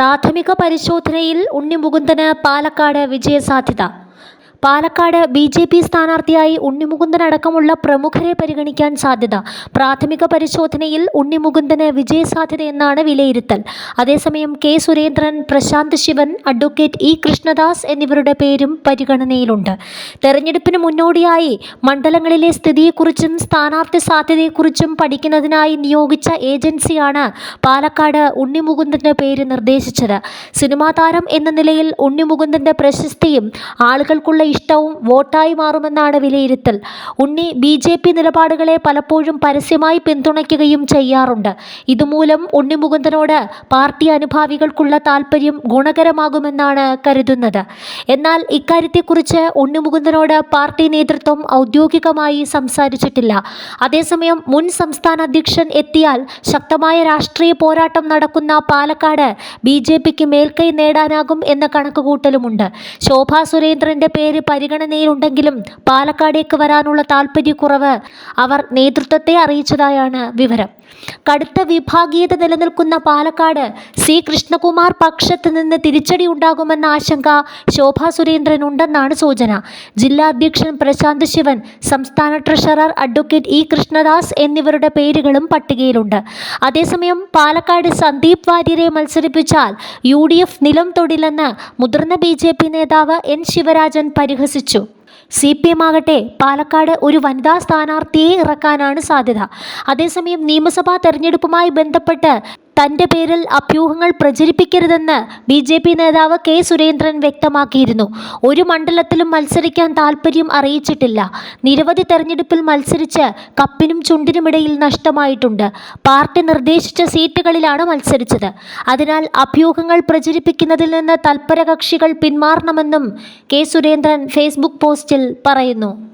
പ്രാഥമിക പരിശോധനയിൽ ഉണ്ണി മുകുന്ദന് പാലക്കാട് വിജയസാധ്യത. പാലക്കാട് ബി.ജെ.പി. സ്ഥാനാർത്ഥിയായി ഉണ്ണി മുകുന്ദൻ അടക്കമുള്ള പ്രമുഖരെ പരിഗണിക്കാൻ സാധ്യത. പ്രാഥമിക പരിശോധനയിൽ ഉണ്ണി മുകുന്ദന് വിജയസാധ്യതയെന്നാണ് വിലയിരുത്തൽ. അതേസമയം K. Surendran, Prashanth Sivan, advocate E. Krishnadas എന്നിവരുടെ പേരും പരിഗണനയിലുണ്ട്. തെരഞ്ഞെടുപ്പിന് മുന്നോടിയായി മണ്ഡലങ്ങളിലെ സ്ഥിതിയെക്കുറിച്ചും സ്ഥാനാർത്ഥി സാധ്യതയെക്കുറിച്ചും പഠിക്കുന്നതിനായി നിയോഗിച്ച ഏജൻസിയാണ് പാലക്കാട് ഉണ്ണി മുകുന്ദന്റെ പേര് നിർദ്ദേശിച്ചത്. സിനിമാ താരം എന്ന നിലയിൽ ഉണ്ണി മുകുന്ദന്റെ പ്രശസ്തിയും ആളുകൾക്കുള്ള ഇഷ്ടവും വോട്ടായി മാറുമെന്നാണ് വിലയിരുത്തൽ. ഉണ്ണി ബി.ജെ.പി. നിലപാടുകളെ പലപ്പോഴും പരസ്യമായി പിന്തുണയ്ക്കുകയും ചെയ്യാറുണ്ട്. ഇതുമൂലം ഉണ്ണി മുകുന്ദനോട് പാർട്ടി അനുഭാവികൾക്കുള്ള താൽപര്യം ഗുണകരമാകുമെന്നാണ് കരുതുന്നത്. എന്നാൽ ഇക്കാര്യത്തെക്കുറിച്ച് ഉണ്ണി മുകുന്ദനോട് പാർട്ടി നേതൃത്വം ഔദ്യോഗികമായി സംസാരിച്ചിട്ടില്ല. അതേസമയം മുൻ സംസ്ഥാന അധ്യക്ഷൻ എത്തിയാൽ ശക്തമായ രാഷ്ട്രീയ പോരാട്ടം നടക്കുന്ന പാലക്കാട് ബി.ജെ.പിക്ക് മേൽക്കൈ നേടാനാകും എന്ന കണക്കുകൂട്ടലുമുണ്ട്. ശോഭാ സുരേന്ദ്രന്റെ പേര് പരിഗണനയിലുണ്ടെങ്കിലും പാലക്കാടേക്ക് വരാനുള്ള താൽപര്യക്കുറവ് അവർ നേതൃത്വത്തെ അറിയിച്ചതായാണ് വിവരം. കടുത്ത വിഭാഗീയത നിലനിൽക്കുന്ന പാലക്കാട് സി. കൃഷ്ണകുമാർ പക്ഷത്ത് നിന്ന് തിരിച്ചടി ഉണ്ടാകുമെന്ന ആശങ്ക ശോഭാ സുരേന്ദ്രനുണ്ടെന്നാണ് സൂചന. ജില്ലാ അധ്യക്ഷൻ പ്രശാന്ത് ശിവൻ, സംസ്ഥാന ട്രഷറർ അഡ്വക്കേറ്റ് ഇ. കൃഷ്ണദാസ് എന്നിവരുടെ പേരുകളും പട്ടികയിലുണ്ട്. അതേസമയം പാലക്കാട് സന്ദീപ് വാര്യരെ മത്സരിപ്പിച്ചാൽ UDF നിലം തൊടില്ലെന്ന് മുതിർന്ന ബി.ജെ.പി. നേതാവ് N. ശിവരാജൻ പരിഹസിച്ചു. CPM ആകട്ടെ പാലക്കാട് ഒരു വനിതാ സ്ഥാനാർത്ഥിയെ ഇറക്കാനാണ് സാധ്യത. അതേസമയം നിയമസഭാ തെരഞ്ഞെടുപ്പുമായി ബന്ധപ്പെട്ട് തൻ്റെ പേരിൽ അഭ്യൂഹങ്ങൾ പ്രചരിപ്പിക്കരുതെന്ന് ബി.ജെ.പി. നേതാവ് കെ. സുരേന്ദ്രൻ വ്യക്തമാക്കിയിരുന്നു. ഒരു മണ്ഡലത്തിലും മത്സരിക്കാൻ താൽപര്യം അറിയിച്ചിട്ടില്ല. നിരവധി തെരഞ്ഞെടുപ്പിൽ മത്സരിച്ച് കപ്പിനും ചുണ്ടിനുമിടയിൽ നഷ്ടമായിട്ടുണ്ട്. പാർട്ടി നിർദ്ദേശിച്ച സീറ്റുകളിലാണ് മത്സരിച്ചത്. അതിനാൽ അഭ്യൂഹങ്ങൾ പ്രചരിപ്പിക്കുന്നതിൽ നിന്ന് തൽപരകക്ഷികൾ പിന്മാറണമെന്നും കെ. സുരേന്ദ്രൻ ഫേസ്ബുക്ക് പോസ്റ്റിൽ പറയുന്നു.